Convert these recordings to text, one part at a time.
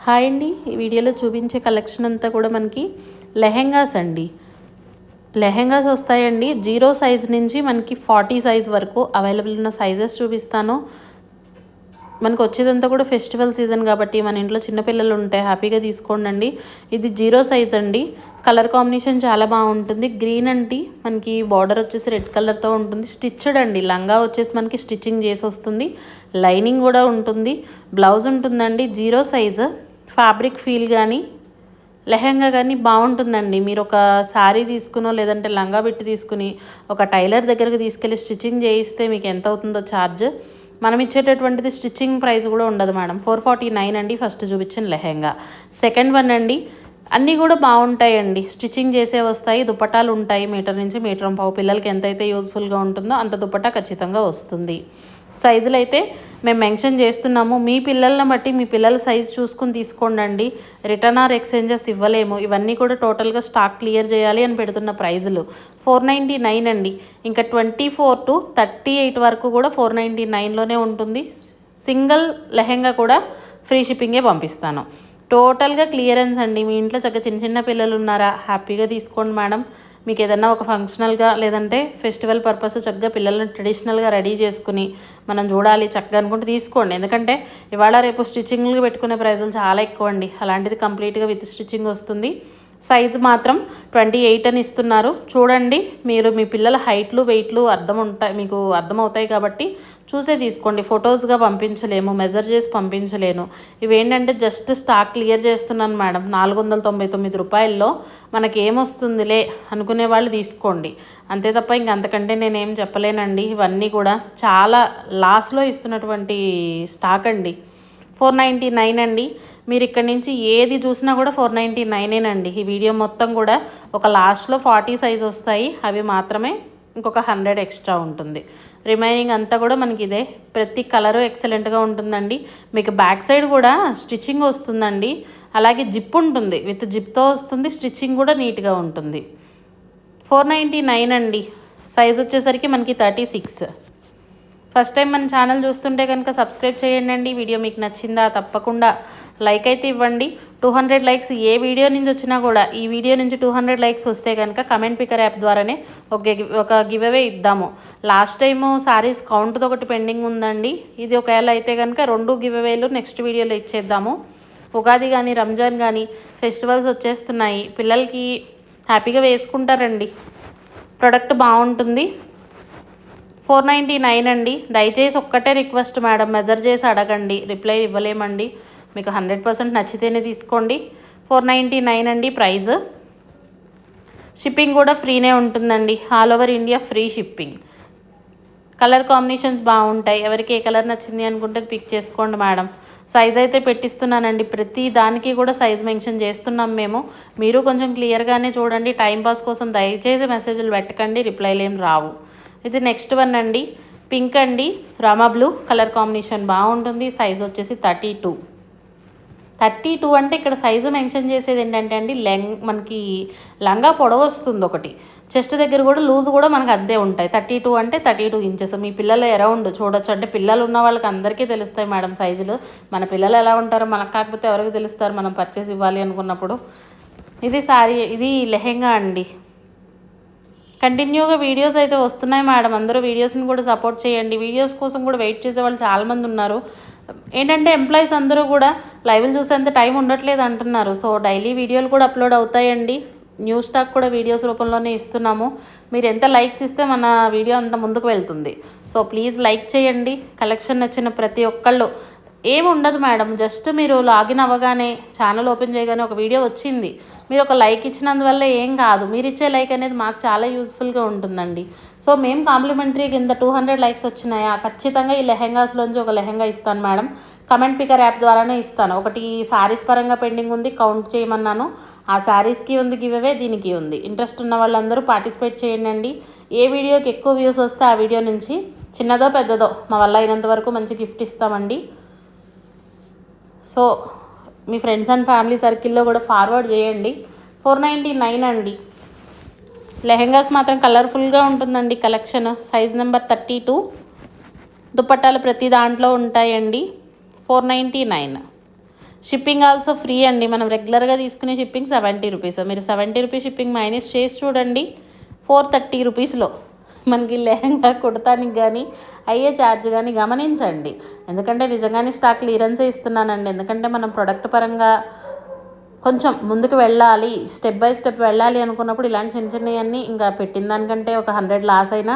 Hi అండి, ఈ వీడియోలో చూపించే కలెక్షన్ అంతా కూడా మనకి లెహెంగాస్ అండి. లెహెంగాస్ వస్తాయండి. 0 సైజ్ నుంచి మనకి 40 సైజ్ వరకు అవైలబుల్ ఉన్న సైజెస్ చూపిస్తాను. మనకు వచ్చేదంతా కూడా ఫెస్టివల్ సీజన్ కాబట్టి మన ఇంట్లో చిన్నపిల్లలు ఉంటే హ్యాపీగా తీసుకోండి. ఇది 0 సైజ్ అండి. కలర్ కాంబినేషన్ చాలా బాగుంటుంది. గ్రీన్ అండి, మనకి బార్డర్ వచ్చేసి రెడ్ కలర్తో ఉంటుంది. స్టిచ్డ్ అండి, లంగా వచ్చేసి మనకి స్టిచ్చింగ్ చేసి వస్తుంది. లైనింగ్ కూడా ఉంటుంది, బ్లౌజ్ ఉంటుందండి. 0 సైజు ఫ్యాబ్రిక్ ఫీల్ కానీ లెహెంగా కానీ బాగుంటుందండి. మీరు ఒక శారీ తీసుకునో లేదంటే లంగా బిట్టి తీసుకుని ఒక టైలర్ దగ్గరికి తీసుకెళ్ళి స్టిచ్చింగ్ చేయిస్తే మీకు ఎంత అవుతుందో ఛార్జ్, మనం ఇచ్చేటటువంటిది స్టిచ్చింగ్ ప్రైస్ కూడా ఉండదు మేడం. 449 అండి ఫస్ట్ చూపించిన లెహెంగా. సెకండ్ వన్ అండి, అన్నీ కూడా బాగుంటాయండి. స్టిచ్చింగ్ చేసే వస్తాయి, దుపట్టాలు ఉంటాయి. మీటర్ నుంచి మీటర్ పావు పిల్లలకి ఎంతైతే యూజ్ఫుల్గా ఉంటుందో అంత దుపట్టా ఖచ్చితంగా వస్తుంది. సైజులు అయితే మేము మెన్షన్ చేస్తున్నాము. మీ పిల్లల్ని బట్టి మీ పిల్లల సైజు చూసుకుని తీసుకోండి. రిటర్న్ ఆర్ ఎక్స్చేంజెస్ ఇవ్వలేము. ఇవన్నీ కూడా టోటల్గా స్టాక్ క్లియర్ చేయాలి అని పెడుతున్న ప్రైజులు 499 అండి. ఇంకా 24 to 38 వరకు కూడా 499లోనే ఉంటుంది. సింగిల్ లెహెంగా కూడా ఫ్రీ షిప్పింగే పంపిస్తాను. టోటల్గా క్లియరెన్స్ అండి. మీ ఇంట్లో చక్కగా చిన్న చిన్న పిల్లలు ఉన్నారా, హ్యాపీగా తీసుకోండి మేడం. మీకు ఏదన్నా ఒక ఫంక్షనల్గా లేదంటే ఫెస్టివల్ పర్పస్ చక్కగా పిల్లల్ని ట్రెడిషనల్గా రెడీ చేసుకుని మనం చూడాలి చక్కగా అనుకుంటే తీసుకోండి. ఎందుకంటే ఇవాళ రేపు స్టిచ్చింగ్లు పెట్టుకునే ప్రైజులు చాలా ఎక్కువ అండి. అలాంటిది కంప్లీట్గా విత్ స్టిచ్చింగ్ వస్తుంది. సైజు మాత్రం 28 అని ఇస్తున్నారు. చూడండి, మీరు మీ పిల్లల హైట్లు వెయిట్లు మీకు అర్థమవుతాయి కాబట్టి చూసే తీసుకోండి. ఫొటోస్గా పంపించలేము, మెజర్ చేసి పంపించలేను. ఇవేంటంటే జస్ట్ స్టాక్ క్లియర్ చేస్తున్నాను మేడం. 499 రూపాయల్లో మనకి ఏమొస్తుందిలే అనుకునే వాళ్ళు తీసుకోండి. అంతే తప్ప ఇంకంతకంటే నేనేం చెప్పలేనండి. ఇవన్నీ కూడా చాలా లాస్లో ఇస్తున్నటువంటి స్టాక్ అండి. 499 అండి. మీరు ఇక్కడ నుంచి ఏది చూసినా కూడా 499 ఈ వీడియో మొత్తం కూడా ఒక లాస్ట్లో 40 సైజ్ వస్తాయి, అవి మాత్రమే ఇంకొక 100 ఎక్స్ట్రా ఉంటుంది. రిమైనింగ్ అంతా కూడా మనకి ఇదే. ప్రతి కలరు ఎక్సలెంట్గా ఉంటుందండి. మీకు బ్యాక్ సైడ్ కూడా స్టిచ్చింగ్ వస్తుందండి. అలాగే జిప్ ఉంటుంది, విత్ జిప్తో వస్తుంది. స్టిచ్చింగ్ కూడా నీట్గా ఉంటుంది. 499 అండి. సైజ్ వచ్చేసరికి మనకి 36. ఫస్ట్ టైం మన ఛానల్ చూస్తుంటే కనుక సబ్స్క్రైబ్ చేయండి. వీడియో మీకు నచ్చిందా తప్పకుండా లైక్ అయితే ఇవ్వండి. 200 లైక్స్ ఏ వీడియో నుంచి వచ్చినా కూడా, ఈ వీడియో నుంచి 200 లైక్స్ వస్తే కనుక కమెంట్ పికర్ యాప్ ద్వారానే ఒక గివ్ అవే ఇద్దాము. లాస్ట్ టైము సారీస్ కౌంట్తో ఒకటి పెండింగ్ ఉందండి. ఇది ఒకవేళ అయితే కనుక 2 గివ్ అవేలు నెక్స్ట్ వీడియోలో ఇచ్చేద్దాము. ఉగాది కానీ రంజాన్ కానీ ఫెస్టివల్స్ వచ్చేస్తున్నాయి. పిల్లలకి హ్యాపీగా వేసుకుంటారండి. ప్రోడక్ట్ బాగుంటుంది. 499 అండి. దయచేసి ఒక్కటే రిక్వెస్ట్ మేడం, మెజర్ చేసి అడగండి, రిప్లై ఇవ్వలేమండి. మీకు 100% నచ్చితేనే తీసుకోండి. 499 అండి ప్రైజ్. షిప్పింగ్ కూడా ఫ్రీనే ఉంటుందండి. All over India free shipping. Colour combinations బాగుంటాయి. ఎవరికి ఏ కలర్ నచ్చింది అనుకుంటే పిక్ చేసుకోండి మేడం. సైజ్ అయితే పెట్టిస్తున్నానండి. ప్రతి దానికి కూడా సైజ్ మెన్షన్ చేస్తున్నాం మేము. మీరు కొంచెం క్లియర్గానే చూడండి. టైంపాస్ కోసం దయచేసి మెసేజ్లు పెట్టకండి, రిప్లైలు ఏం రావు. ఇది నెక్స్ట్ వన్ అండి. పింక్ అండి, రామా బ్లూ కలర్ కాంబినేషన్ బాగుంటుంది. సైజ్ వచ్చేసి 32. 32 అంటే ఇక్కడ సైజు మెన్షన్ చేసేది ఏంటంటే అండి, మనకి లంగా పొడవు వస్తుంది ఒకటి, చెస్ట్ దగ్గర కూడా లూజ్ కూడా మనకు అంతే ఉంటాయి. 32 అంటే 32 ఇంచెస్. మీ పిల్లలు అరౌండ్ చూడొచ్చు. అంటే పిల్లలు ఉన్న వాళ్ళకి అందరికీ తెలుస్తాయి మేడం సైజులు. మన పిల్లలు ఎలా ఉంటారో మనకు కాకపోతే ఎవరికి తెలుస్తారు మనం పర్చేస్ ఇవ్వాలి అనుకున్నప్పుడు. ఇది సారీ, ఇది లెహెంగా అండి. కంటిన్యూగా వీడియోస్ అయితే వస్తున్నాయి మేడం. అందరూ వీడియోస్ని కూడా సపోర్ట్ చేయండి. వీడియోస్ కోసం కూడా వెయిట్ చేసే వాళ్ళు చాలామంది ఉన్నారు. ఏంటంటే ఎంప్లాయీస్ అందరూ కూడా లైవ్లు చూసేంత టైం ఉండట్లేదు అంటున్నారు. సో డైలీ వీడియోలు కూడా అప్లోడ్ అవుతాయండి. న్యూ స్టాక్ కూడా వీడియోస్ రూపంలోనే ఇస్తున్నాము. మీరు ఎంత లైక్స్ ఇస్తే మన వీడియో అంత ముందుకు వెళ్తుంది. సో ప్లీజ్ లైక్ చేయండి. కలెక్షన్ నచ్చిన ప్రతి ఒక్కళ్ళు, ఏమి ఉండదు మేడం. జస్ట్ మీరు లాగిన్ అవ్వగానే ఛానల్ ఓపెన్ చేయగానే ఒక వీడియో వచ్చింది, మీరు ఒక లైక్ ఇచ్చినందువల్ల ఏం కాదు. మీరు ఇచ్చే లైక్ అనేది మాకు చాలా యూస్ఫుల్గా ఉంటుందండి. సో మేము కాంప్లిమెంటరీ కింద 200 లైక్స్ వచ్చినాయా ఖచ్చితంగా ఈ లెహెంగాస్లోంచి ఒక లెహెంగా ఇస్తాను మేడం. కమెంట్ పికర్ యాప్ ద్వారానే ఇస్తాను. ఒకటి శారీస్ పరంగా పెండింగ్ ఉంది, కౌంట్ చేయమన్నాను. ఆ శారీస్కి ఉంది గివ్ అవే, దీనికి ఉంది. ఇంట్రెస్ట్ ఉన్న వాళ్ళందరూ పార్టిసిపేట్ చేయండి. ఏ వీడియోకి ఎక్కువ వ్యూస్ వస్తే ఆ వీడియో నుంచి చిన్నదో పెద్దదో మా వల్ల అయినంత వరకు మంచి గిఫ్ట్ ఇస్తామండి. So me friends and family సర్కిల్లో కూడా ఫార్వర్డ్ చేయండి. 499 అండి. లెహెంగాస్ మాత్రం కలర్ఫుల్గా ఉంటుందండి కలెక్షన్. Size number 32. దుపట్టాలు ప్రతి దాంట్లో ఉంటాయండి. 499. షిప్పింగ్ ఆల్సో ఫ్రీ అండి. మనం రెగ్యులర్గా తీసుకునే షిప్పింగ్ 70 రూపీస్. మీరు 70 రూపీస్ షిప్పింగ్ మైనస్ చేసి చూడండి, 430 రూపీస్లో మనకి లెహంగా కుడతానికి కానీ అయ్యే ఛార్జ్ కానీ గమనించండి. ఎందుకంటే నిజంగానే స్టాక్ క్లియరెన్సే ఇస్తున్నానండి. ఎందుకంటే మనం ప్రొడక్ట్ పరంగా కొంచెం ముందుకు వెళ్ళాలి, స్టెప్ బై స్టెప్ వెళ్ళాలి అనుకున్నప్పుడు ఇలాంటి చిన్న చిన్నవన్నీ ఇంకా పెట్టిన దానికంటే ఒక 100 లాస్ అయినా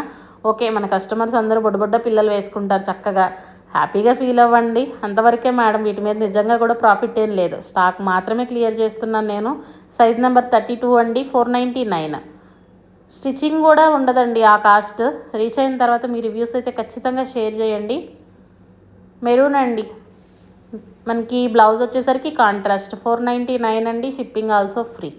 ఓకే. మన కస్టమర్స్ అందరూ బుడ్డ పిల్లలు వేసుకుంటారు, చక్కగా హ్యాపీగా ఫీల్ అవ్వండి. అంతవరకే మేడం. వీటి మీద నిజంగా కూడా ప్రాఫిట్ ఏం లేదు. స్టాక్ మాత్రమే క్లియర్ చేస్తున్నాను నేను. సైజ్ నెంబర్ 32 అండి, 499. స్టిచ్చింగ్ కూడా ఉండదండి ఆ కాస్ట్. రీచ్ అయిన తర్వాత మీ రివ్యూస్ అయితే ఖచ్చితంగా షేర్ చేయండి. మెరూన్ అండి, మనకి బ్లౌజ్ వచ్చేసరికి కాంట్రాస్ట్, 499 అండి. Shipping also free.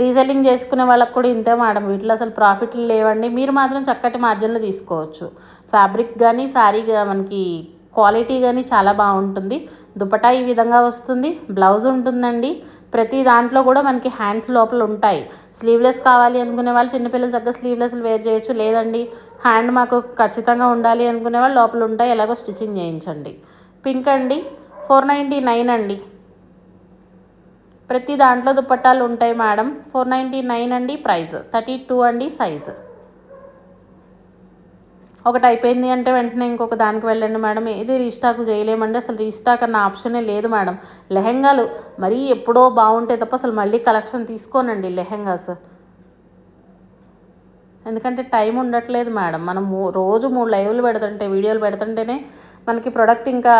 రీసెల్లింగ్ చేసుకునే వాళ్ళకి కూడా ఇంతే మేడం. వీటిలో అసలు ప్రాఫిట్లు లేవండి. మీరు మాత్రం చక్కటి మార్జిన్లో తీసుకోవచ్చు. ఫ్యాబ్రిక్ కానీ శారీ మనకి క్వాలిటీ కానీ చాలా బాగుంటుంది. దుపట్టా ఈ విధంగా వస్తుంది, బ్లౌజ్ ఉంటుందండి. ప్రతి దాంట్లో కూడా మనకి హ్యాండ్స్ లోపల ఉంటాయి. స్లీవ్లెస్ కావాలి అనుకునే వాళ్ళు చిన్నపిల్లలు చక్కగా స్లీవ్లెస్లు వేర్ చేయొచ్చు. లేదండి హ్యాండ్ మాకు ఖచ్చితంగా ఉండాలి అనుకునే వాళ్ళు లోపల ఉంటాయి, ఎలాగో స్టిచ్చింగ్ చేయించండి. పింక్ అండి, 499 అండి. ప్రతి దాంట్లో దుపట్టాలు ఉంటాయి మేడం. 499 అండి ప్రైస్. 32 అండి సైజు. ఒకటి అయిపోయింది అంటే వెంటనే ఇంకొక దానికి వెళ్ళండి మేడం. ఏది రీస్టాక్ చేయలేమండి. అసలు రీస్టాక్ అన్న ఆప్షనే లేదు మేడం. లెహెంగాలు మరీ ఎప్పుడో బాగుంటే తప్ప అసలు మళ్ళీ కలెక్షన్ తీసుకోనండి లెహెంగాస్. ఎందుకంటే టైం ఉండట్లేదు మేడం. మనం రోజు 3 లైవ్లు పెడుతుంటే, వీడియోలు పెడుతుంటేనే మనకి ప్రొడక్ట్ ఇంకా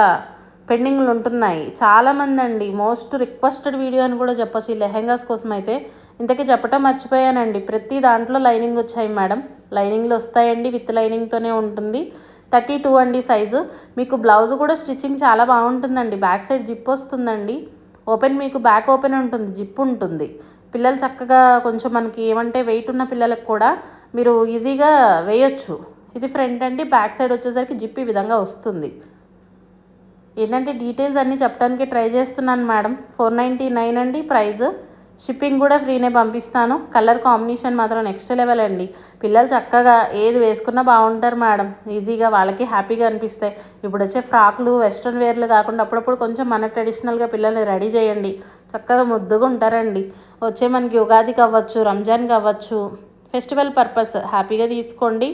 పెండింగ్లు ఉంటున్నాయి. చాలామంది అండి మోస్ట్ రిక్వెస్టెడ్ వీడియో అని కూడా చెప్పొచ్చు ఈ లెహెంగాస్ కోసం అయితే. ఇంతకీ చెప్పటం మర్చిపోయానండి, ప్రతి దాంట్లో లైనింగ్ వచ్చాయి మేడం. లైనింగ్లు వస్తాయండి, విత్ లైనింగ్తోనే ఉంటుంది. 32 అండి సైజు. మీకు బ్లౌజ్ కూడా స్టిచ్చింగ్ చాలా బాగుంటుందండి. బ్యాక్ సైడ్ జిప్ వస్తుందండి. ఓపెన్ మీకు బ్యాక్ ఓపెన్ ఉంటుంది, జిప్ ఉంటుంది. పిల్లలు చక్కగా కొంచెం మనకి ఏమంటే వెయిట్ ఉన్న పిల్లలకు కూడా మీరు ఈజీగా వేయొచ్చు. ఇది ఫ్రంట్ అండి. బ్యాక్ సైడ్ వచ్చేసరికి జిప్ ఈ విధంగా వస్తుంది. ఏంటంటే డీటెయిల్స్ అన్నీ చెప్పడానికి ట్రై చేస్తున్నాను మేడం. 499 అండి ప్రైస్. షిప్పింగ్ కూడా ఫ్రీనే పంపిస్తాను. కలర్ కాంబినేషన్ మాత్రం నెక్స్ట్ లెవెల్ అండి. పిల్లలు చక్కగా ఏది వేసుకున్నా బాగుంటారు మేడం. ఈజీగా వాళ్ళకి హ్యాపీగా అనిపిస్తాయి. ఇప్పుడు వచ్చే ఫ్రాక్లు వెస్ట్రన్ వేర్లు కాకుండా అప్పుడప్పుడు కొంచెం మన ట్రెడిషనల్గా పిల్లల్ని రెడీ చేయండి, చక్కగా ముద్దుగా ఉంటారండి. వచ్చే మనకి ఉగాదికి అవ్వచ్చు, రంజాన్కి అవ్వచ్చు, ఫెస్టివల్ పర్పస్ హ్యాపీగా తీసుకోండి.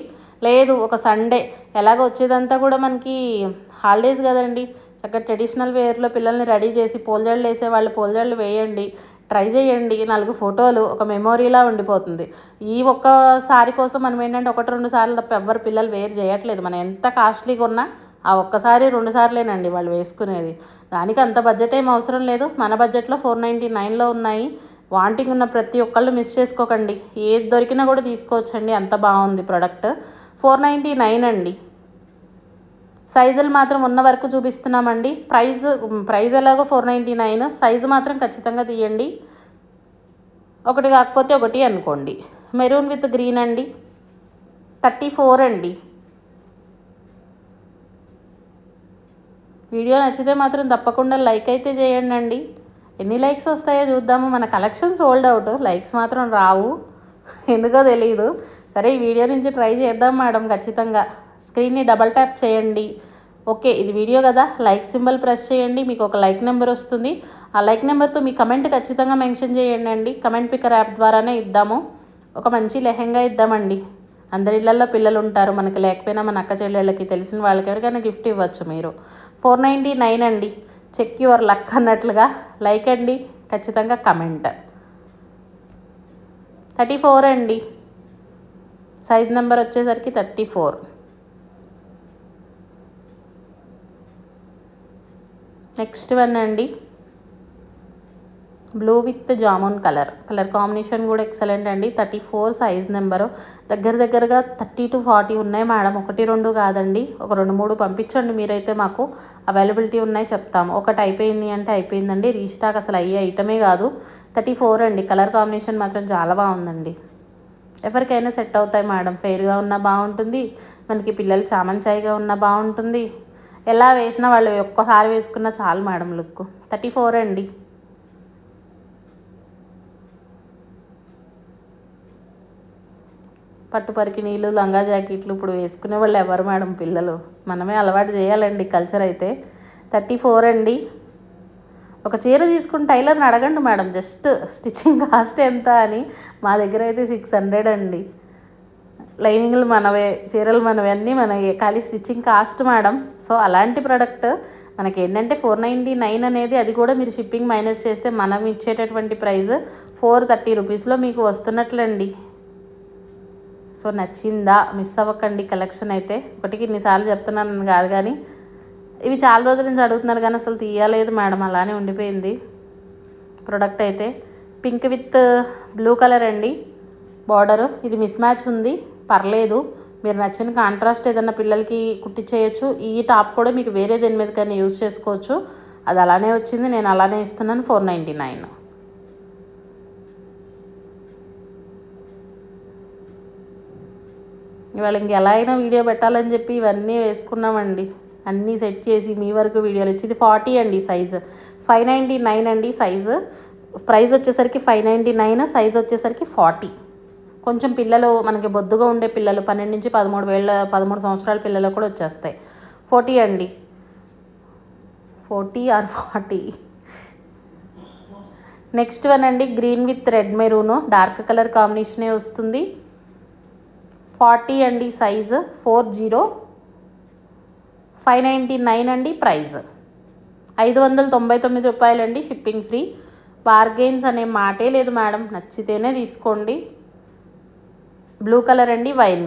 లేదు ఒక సండే, ఎలాగో వచ్చేదంతా కూడా మనకి హాలిడేస్ కదండి, చక్కగా ట్రెడిషనల్ వేర్లో పిల్లల్ని రెడీ చేసి పోల్జళ్ళు వేసే వాళ్ళు పోల్జళ్ళు వేయండి, ట్రై చేయండి. 4 ఫోటోలు ఒక మెమొరీలా ఉండిపోతుంది. ఈ ఒక్కసారి కోసం మనం ఏంటంటే 1-2 సార్లు తప్ప ఎవ్వరు పిల్లలు వేర్ చేయట్లేదు. మనం ఎంత కాస్ట్లీగా ఉన్నా ఆ ఒక్కసారి 2 సార్లేనండి వాళ్ళు వేసుకునేది. దానికి అంత బడ్జెట్ ఏం అవసరం లేదు. మన బడ్జెట్లో 499లో ఉన్నాయి. వాంటింగ్ ఉన్న ప్రతి ఒక్కళ్ళు మిస్ చేసుకోకండి. ఏది దొరికినా కూడా తీసుకోవచ్చండి, అంత బాగుంది ప్రోడక్ట్. 499 అండి. సైజులు మాత్రం ఉన్న వరకు చూపిస్తున్నామండి. ప్రైస్ ఎలాగో 499, సైజు మాత్రం ఖచ్చితంగా తీయండి. ఒకటి కాకపోతే ఒకటి అనుకోండి. మెరూన్ విత్ గ్రీన్ అండి, 34 అండి. వీడియో నచ్చితే మాత్రం తప్పకుండా లైక్ అయితే చేయండి అండి. ఎన్ని లైక్స్ వస్తాయో చూద్దాము. మన కలెక్షన్ సోల్డ్ అవుట్, లైక్స్ మాత్రం రావు, ఎందుకో తెలియదు. సరే ఈ వీడియో నుంచి ట్రై చేద్దాం మేడం ఖచ్చితంగా. స్క్రీన్ని డబల్ ట్యాప్ చేయండి. ఓకే ఇది వీడియో కదా, లైక్ సింబల్ ప్రెస్ చేయండి. మీకు ఒక లైక్ నెంబర్ వస్తుంది. ఆ లైక్ నెంబర్తో మీ కమెంట్ ఖచ్చితంగా మెన్షన్ చేయండి అండి. కమెంట్ పికర్ యాప్ ద్వారానే ఇద్దాము. ఒక మంచి లెహెంగా ఇద్దామండి. అందరి ఇళ్లలో పిల్లలు ఉంటారు, మనకి లేకపోయినా మన అక్క చెల్లెళ్ళకి తెలిసిన వాళ్ళకి ఎవరికైనా గిఫ్ట్ ఇవ్వచ్చు మీరు. 499 అండి. చెక్ యువర్ లక్ అన్నట్లుగా లైక్ అండి, ఖచ్చితంగా కమెంట్. 34 అండి. సైజ్ నెంబర్ వచ్చేసరికి 34. నెక్స్ట్ వన్ అండి, blue with jamun colour combination కూడా ఎక్సలెంట్ అండి. 34 సైజ్ నెంబరు. దగ్గరగా 30-40 ఉన్నాయి మేడం. 1-2 కాదండి, ఒక 2-3 పంపించండి మీరైతే, మాకు అవైలబిలిటీ ఉన్నాయి చెప్తాము. ఒకటి అయిపోయింది అంటే అయిపోయిందండి, రీస్టాక్ అసలు అయ్యే ఐటమే కాదు. 34 అండి. కలర్ కాంబినేషన్ మాత్రం చాలా బాగుందండి. ఎవరికైనా సెట్ అవుతాయి మేడం. ఫెయిర్గా ఉన్నా బాగుంటుంది, మనకి పిల్లలు చామంచాయిగా ఉన్నా బాగుంటుంది. ఎలా వేసినా వాళ్ళు ఒక్కసారి వేసుకున్నా చాలు మేడం లుక్. 34 అండి. పట్టు పరికిణీలు, లంగా జాకెట్లు ఇప్పుడు వేసుకునే వాళ్ళు ఎవరు మేడం పిల్లలు? మనమే అలవాటు చేయాలండి కల్చర్ అయితే. 34 అండి. ఒక చీర తీసుకుని టైలర్ని అడగండి మేడం, జస్ట్ స్టిచ్చింగ్ కాస్ట్ ఎంత అని. మా దగ్గర అయితే 600 అండి. లైనింగ్లు మనవే, చీరలు మనవే, అన్నీ మనవే, ఖాళీ స్టిచ్చింగ్ కాస్ట్ మేడం. సో అలాంటి ప్రోడక్ట్ మనకి ఏంటంటే 499 అనేది, అది కూడా మీరు షిప్పింగ్ మైనస్ చేస్తే మనం ఇచ్చేటటువంటి ప్రైస్ 430 రూపీస్లో మీకు వస్తున్నట్లండి. సో నచ్చిందా? మిస్ అవ్వకండి కలెక్షన్ అయితే. ఒకటికి ఇన్నిసార్లు చెప్తున్నాను కాదు కానీ, ఇవి చాలా రోజుల నుంచి అడుగుతున్నారు కానీ అసలు తీయలేదు మేడం, అలానే ఉండిపోయింది ప్రోడక్ట్ అయితే. పింక్ విత్ బ్లూ కలర్ అండి బార్డర్. ఇది మిస్ మ్యాచ్ ఉంది, పర్లేదు. మీరు నచ్చిన కాంట్రాస్ట్ ఏదన్నా పిల్లలకి కుట్టించేయచ్చు. ఈ టాప్ కూడా మీకు వేరే దేని మీద కానీ యూజ్ చేసుకోవచ్చు. అది అలానే వచ్చింది, నేను అలానే ఇస్తున్నాను. 499. ఇవాళ ఇంకెలా అయినా వీడియో పెట్టాలని చెప్పి ఇవన్నీ వేసుకున్నామండి. అన్నీ సెట్ చేసి మీ వరకు వీడియోలు వచ్చి. ఇది 40 అండి సైజు, 599 అండి సైజు. ప్రైస్ వచ్చేసరికి 599, సైజు వచ్చేసరికి 40. కొంచెం పిల్లలు మనకి బొద్దుగా ఉండే పిల్లలు 12 నుంచి 13 సంవత్సరాల పిల్లలు కూడా వచ్చేస్తాయి. 40 అండి, 40 ఆర్ 40. నెక్స్ట్ వన్ అండి, green with red maroon, dark colour కాంబినేషనే వస్తుంది. 40 అండి సైజు, 40. 599 అండి ప్రైజ్. 599 రూపాయలండి, షిప్పింగ్ ఫ్రీ. బార్గెన్స్ అనే మాటే లేదు మేడం, నచ్చితేనే తీసుకోండి. బ్లూ కలర్ అండి, వైన్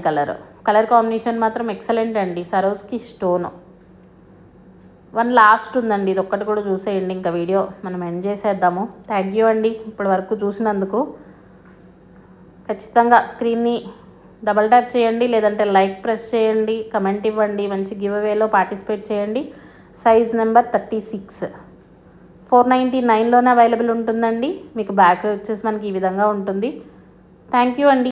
కలర్ కాంబినేషన్ మాత్రం ఎక్సలెంట్ అండి. సరోజ్కి స్టోను. వన్ లాస్ట్ ఉందండి, ఇది ఒక్కటి కూడా చూసేయండి, ఇంకా వీడియో మనం ఎండ్ చేసేద్దాము. థ్యాంక్ యూ అండి ఇప్పటి వరకు చూసినందుకు. ఖచ్చితంగా స్క్రీన్ని డబల్ ట్యాప్ చేయండి, లేదంటే లైక్ ప్రెస్ చేయండి, కమెంట్ ఇవ్వండి, మంచి గివ్ అవేలో పార్టిసిపేట్ చేయండి. సైజ్ నెంబర్ 36, 499లోనే అవైలబుల్ ఉంటుందండి. మీకు బ్యాక్ వచ్చేసి మనకి ఈ విధంగా ఉంటుంది. థ్యాంక్ యూ అండి.